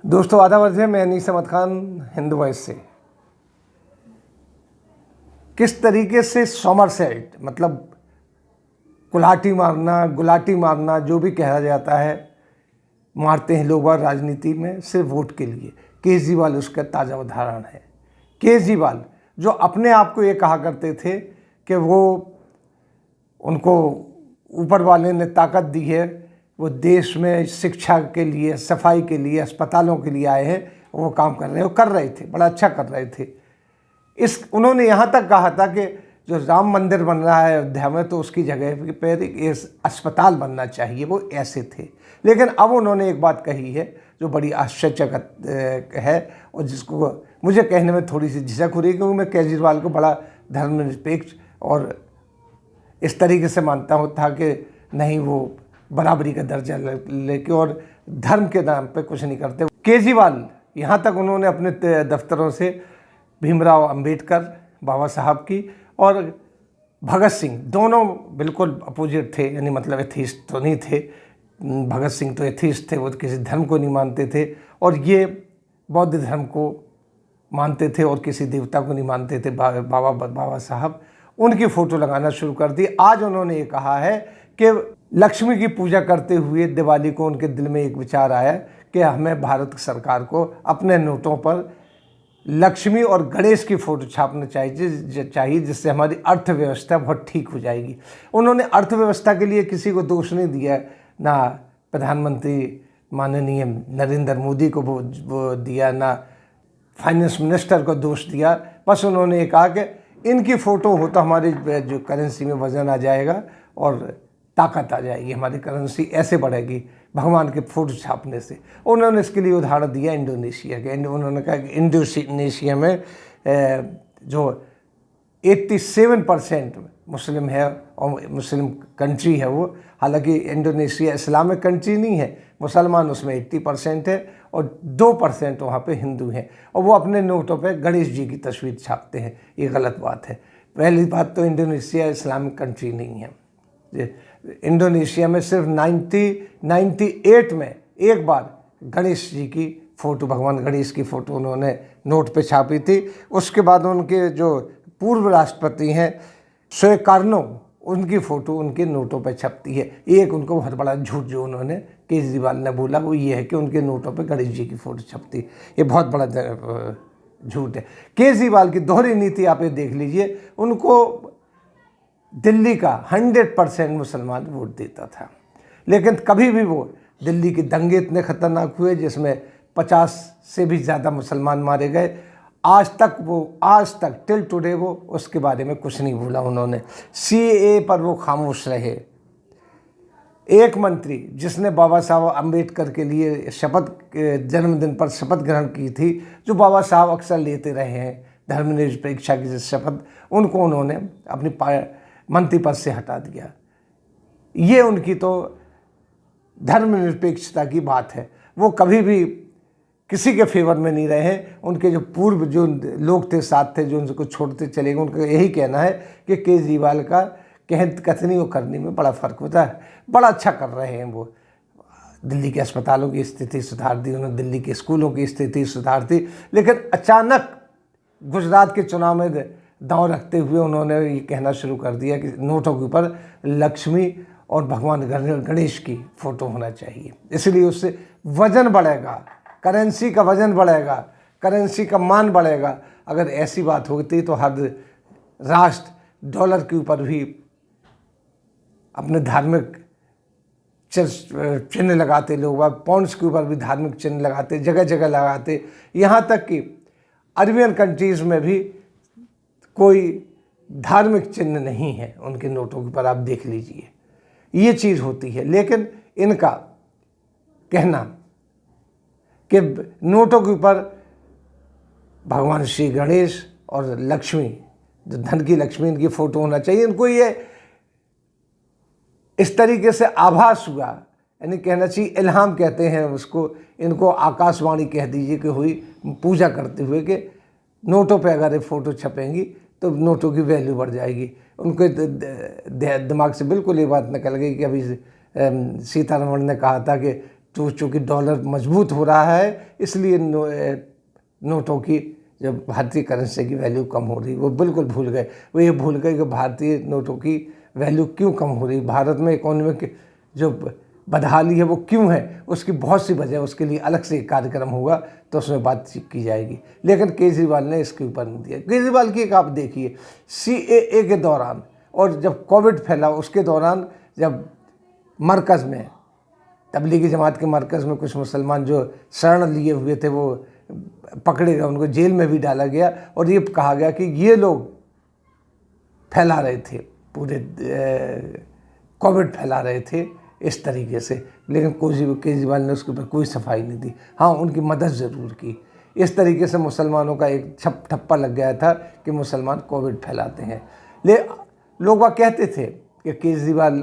दोस्तों आदाब अर्ज़ है, मैं अनीस अहमद खान हिंद वॉइस से। किस तरीके से सॉमरसेट मतलब गुलाटी मारना जो भी कहा जाता है, मारते हैं लोग बाग राजनीति में सिर्फ वोट के लिए। केजरीवाल उसका ताज़ा उदाहरण है। केजरीवाल जो अपने आप को ये कहा करते थे कि वो उनको ऊपर वाले ने ताकत दी है, वो देश में शिक्षा के लिए, सफाई के लिए, अस्पतालों के लिए आए हैं, वो काम कर रहे हैं, वो कर रहे थे, बड़ा अच्छा कर रहे थे। उन्होंने यहाँ तक कहा था कि जो राम मंदिर बन रहा है अयोध्या में, तो उसकी जगह पर एक अस्पताल बनना चाहिए, वो ऐसे थे। लेकिन अब उन्होंने एक बात कही है जो बड़ी आश्चर्यजनक है और जिसको मुझे कहने में थोड़ी सी झिझक हो रही है, क्योंकि मैं केजरीवाल को बड़ा धर्मनिरपेक्ष और इस तरीके से मानता हूँ था कि नहीं, वो बराबरी का दर्जा लेके और धर्म के नाम पे कुछ नहीं करते। केजरीवाल यहाँ तक उन्होंने अपने दफ्तरों से भीमराव अंबेडकर बाबा साहब की और भगत सिंह, दोनों बिल्कुल अपोजिट थे, यानी मतलब एथीस्ट तो नहीं थे। भगत सिंह तो एथीस्ट थे, वो किसी धर्म को नहीं मानते थे, और ये बौद्ध धर्म को मानते थे और किसी देवता को नहीं मानते थे। बाबा साहब उनकी फ़ोटो लगाना शुरू कर दी। आज उन्होंने ये कहा है कि लक्ष्मी की पूजा करते हुए दिवाली को उनके दिल में एक विचार आया कि हमें भारत सरकार को अपने नोटों पर लक्ष्मी और गणेश की फ़ोटो छापना चाहिए, जिससे हमारी अर्थव्यवस्था बहुत ठीक हो जाएगी। उन्होंने अर्थव्यवस्था के लिए किसी को दोष नहीं दिया, ना प्रधानमंत्री माननीय नरेंद्र मोदी को वो दिया, ना फाइनेंस मिनिस्टर को दोष दिया। बस उन्होंने ये कहा कि इनकी फ़ोटो हो तो हमारी जो करेंसी में वज़न आ जाएगा और ताकत आ जाएगी, हमारी करेंसी ऐसे बढ़ेगी भगवान के फ़ोटो छापने से। उन्होंने इसके लिए उदाहरण दिया इंडोनेशिया के। उन्होंने कहा कि इंडोनेशिया में जो 87% मुस्लिम है और मुस्लिम कंट्री है वो, हालांकि इंडोनेशिया इस्लामिक कंट्री नहीं है, मुसलमान उसमें 80% है और 2% वहाँ पे हिंदू हैं, और वो अपने नोटों पे गणेश जी की तस्वीर छापते हैं। ये गलत बात है। पहली बात तो इंडोनेशिया इस्लामिक कंट्री नहीं है। इंडोनेशिया में सिर्फ 98 में एक बार गणेश जी की फ़ोटो, भगवान गणेश की फ़ोटो उन्होंने नोट पे छापी थी। उसके बाद उनके जो पूर्व राष्ट्रपति हैं सुकार्नो, उनकी फ़ोटो उनके नोटों पे छपती है। एक उनको बहुत बड़ा झूठ जो उन्होंने केजरीवाल ने बोला वो ये है कि उनके नोटों पे गणेश जी की फ़ोटो छपती, ये बहुत बड़ा झूठ है। केजरीवाल की दोहरी नीति आप ये देख लीजिए। उनको दिल्ली का 100% मुसलमान वोट देता था, लेकिन कभी भी वो दिल्ली के दंगे इतने ख़तरनाक हुए जिसमें 50 से भी ज़्यादा मुसलमान मारे गए, आज तक टिल टुडे वो उसके बारे में कुछ नहीं बोला उन्होंने। CAA पर वो खामोश रहे। एक मंत्री जिसने बाबा साहब अम्बेडकर के लिए जन्मदिन पर शपथ ग्रहण की थी, जो बाबा साहब अक्सर लेते रहे हैं धर्मनिरपेक्षता की शपथ, उनको उन्होंने अपनी मंत्री पद से हटा दिया। ये उनकी तो धर्मनिरपेक्षता की बात है। वो कभी भी किसी के फेवर में नहीं रहे हैं। उनके जो पूर्व जो लोग थे, साथ थे, जो उनको छोड़ते चले गए, उनका यही कहना है कि केजरीवाल का कथनी और करनी में बड़ा फ़र्क होता है। बड़ा अच्छा कर रहे हैं वो। दिल्ली के अस्पतालों की स्थिति सुधार दी उन्होंने, दिल्ली के स्कूलों की स्थिति सुधार दी, लेकिन अचानक गुजरात के चुनाव में दांव रखते हुए उन्होंने ये कहना शुरू कर दिया कि नोटों के ऊपर लक्ष्मी और भगवान गणेश की फ़ोटो होना चाहिए, इसलिए उससे वज़न बढ़ेगा, करेंसी का वज़न बढ़ेगा, करेंसी का मान बढ़ेगा। अगर ऐसी बात होती तो हर राष्ट्र डॉलर के ऊपर भी अपने धार्मिक चिन्ह लगाते, लोग पाउंड्स के ऊपर भी धार्मिक चिन्ह लगाते, जगह जगह लगाते। यहाँ तक कि अरबियन कंट्रीज़ में भी कोई धार्मिक चिन्ह नहीं है उनके नोटों के ऊपर, आप देख लीजिए। ये चीज़ होती है। लेकिन इनका कहना कि नोटों के ऊपर भगवान श्री गणेश और लक्ष्मी, जो धन की लक्ष्मी, इनकी फ़ोटो होना चाहिए, इनको ये इस तरीके से आभास हुआ, यानी कहना चाहिए इल्हाम कहते हैं उसको, इनको आकाशवाणी कह दीजिए कि हुई पूजा करते हुए कि नोटों पे अगर ये फ़ोटो छपेंगी तो नोटों की वैल्यू बढ़ जाएगी। उनके दिमाग से बिल्कुल ये बात निकल गई कि अभी सीतारमण ने कहा था कि तो चूँकि डॉलर मजबूत हो रहा है इसलिए नोटों की जो भारतीय करेंसी की वैल्यू कम हो रही, वो बिल्कुल भूल गए। वो ये भूल गए कि भारतीय नोटों की वैल्यू क्यों कम हो रही, भारत में इकोनॉमिक जो बदहाली है वो क्यों है, उसकी बहुत सी वजह, उसके लिए अलग से एक कार्यक्रम होगा तो उसमें बातचीत की जाएगी। लेकिन केजरीवाल ने इसके ऊपर नहीं दिया। केजरीवाल की एक आप देखिए, CAA के दौरान और जब कोविड फैला उसके दौरान, जब मरकज़ में तबलीगी जमात के मरकज़ में कुछ मुसलमान जो शरण लिए हुए थे वो पकड़े गए, उनको जेल में भी डाला गया और ये कहा गया कि ये लोग फैला रहे थे, पूरे कोविड फैला रहे थे इस तरीके से। लेकिन केजरीवाल ने उसके ऊपर कोई सफाई नहीं दी। हाँ, उनकी मदद ज़रूर की। इस तरीके से मुसलमानों का एक ठप्पा लग गया था कि मुसलमान कोविड फैलाते हैं। लोग वह कहते थे कि केजरीवाल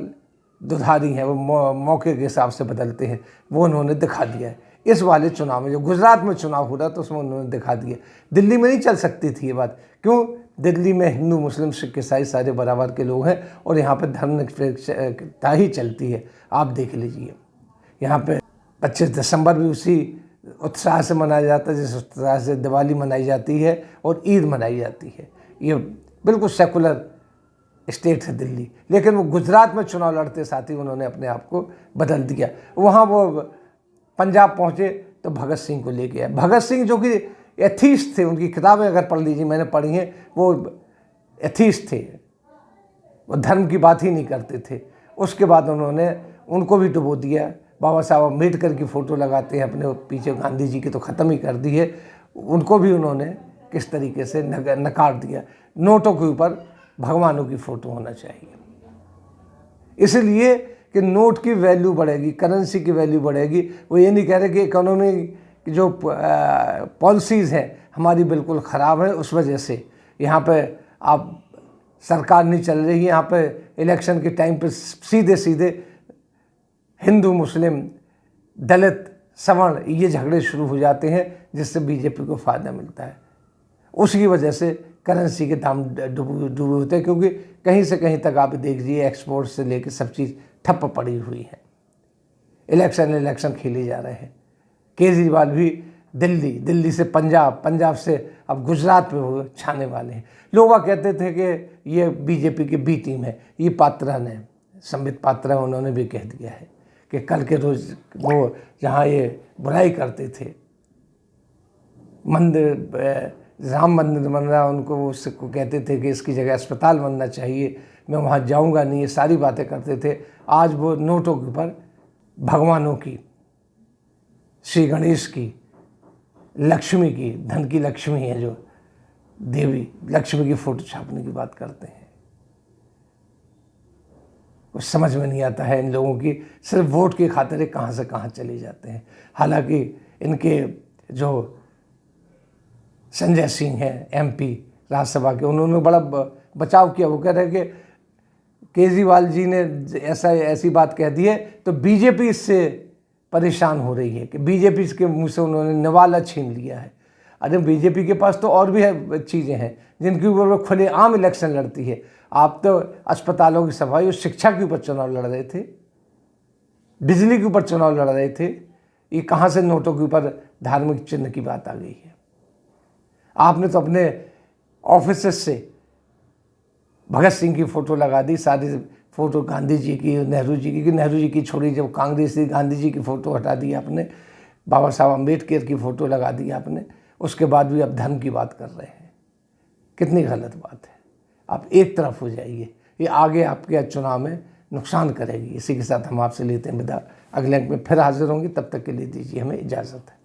दुधारी हैं, वो मौके के हिसाब से बदलते हैं, वो उन्होंने दिखा दिया है। इस वाले चुनाव में जो गुजरात में चुनाव हो रहा था उसमें उन्होंने दिखा दिया। दिल्ली में नहीं चल सकती थी ये बात। क्यों? दिल्ली में हिंदू मुस्लिम सिख ईसाई सारे बराबर के लोग हैं और यहाँ पर धर्मनिरपेक्षता ही चलती है। आप देख लीजिए, यहाँ पे 25 दिसंबर भी उसी उत्साह से मनाया जाता है जिस उत्साह से दिवाली मनाई जाती है और ईद मनाई जाती है। ये बिल्कुल सेकुलर स्टेट है दिल्ली। लेकिन वो गुजरात में चुनाव लड़ते साथ ही उन्होंने अपने आप को बदल दिया। वहाँ वो पंजाब पहुँचे तो भगत सिंह को लेके आए। भगत सिंह जो कि एथीस्ट थे, उनकी किताबें अगर पढ़ लीजिए, मैंने पढ़ी हैं, वो एथीस्ट थे, वो धर्म की बात ही नहीं करते थे। उसके बाद उन्होंने उनको भी डुबो दिया। बाबा साहब अम्बेडकर की फ़ोटो लगाते हैं अपने पीछे, गांधी जी की तो ख़त्म ही कर दी है, उनको भी उन्होंने किस तरीके से नकार दिया। नोटों के ऊपर भगवानों की फ़ोटो होना चाहिए, इसलिए कि नोट की वैल्यू बढ़ेगी, करेंसी की वैल्यू बढ़ेगी। वो ये नहीं कह रहे कि इकोनॉमी की जो पॉलिसीज़ हैं हमारी बिल्कुल ख़राब है, उस वजह से यहाँ पे आप सरकार नहीं चल रही है। यहाँ पे इलेक्शन के टाइम पे सीधे सीधे हिंदू मुस्लिम दलित सवर्ण ये झगड़े शुरू हो जाते हैं, जिससे बीजेपी को फ़ायदा मिलता है। उसकी वजह से करेंसी के दाम डूबे होते हैं, क्योंकि कहीं से कहीं तक आप देख लीजिए एक्सपोर्ट से लेकर सब चीज़ ठप्प पड़ी हुई है। इलेक्शन खेले जा रहे हैं। केजरीवाल भी दिल्ली से पंजाब से अब गुजरात में वो छाने वाले हैं। लोग वह कहते थे कि ये बीजेपी की बी टीम है। ये पात्रा ने, संबित पात्रा, उन्होंने भी कह दिया है कि कल के रोज़ वो जहाँ ये बुराई करते थे, राम मंदिर बन रहा, उनको उसको कहते थे कि इसकी जगह अस्पताल बनना चाहिए, मैं वहाँ जाऊँगा नहीं, ये सारी बातें करते थे। आज वो नोटों के ऊपर भगवानों की, श्री गणेश की, लक्ष्मी की, धन की लक्ष्मी है जो देवी लक्ष्मी की फ़ोटो छापने की बात करते हैं। कुछ समझ में नहीं आता है इन लोगों की, सिर्फ वोट की खातिर कहाँ से कहाँ चले जाते हैं। हालांकि इनके जो संजय सिंह हैं MP राज्यसभा के, उन्होंने बड़ा बचाव किया। वो कह रहे कि केजरीवाल जी ने ऐसी बात कह दी है तो बीजेपी इससे परेशान हो रही है, कि बीजेपी के मुंह से उन्होंने निवाला छीन लिया है। अरे बीजेपी के पास तो और भी है चीज़ें हैं जिनके ऊपर वो खुलेआम इलेक्शन लड़ती है। आप तो अस्पतालों की सफाई और शिक्षा के ऊपर चुनाव लड़ रहे थे, बिजली के ऊपर चुनाव लड़ रहे थे। ये कहाँ से नोटों के ऊपर धार्मिक चिन्ह की बात आ गई है? आपने तो अपने ऑफिस से भगत सिंह की फ़ोटो लगा दी, सारी फ़ोटो गांधी जी की, नेहरू जी की, नेहरू जी की छोड़ी, जब कांग्रेस थी गांधी जी की फ़ोटो हटा दी आपने, बाबा साहब अम्बेडकर की फ़ोटो लगा दी आपने। उसके बाद भी आप धर्म की बात कर रहे हैं, कितनी गलत बात है। आप एक तरफ हो जाइए, ये आगे आपके चुनाव में नुकसान करेगी। इसी के साथ हम आपसे लेते हैं विदा। अगले अंक में फिर हाजिर होंगे, तब तक के लिए दीजिए हमें इजाज़त है।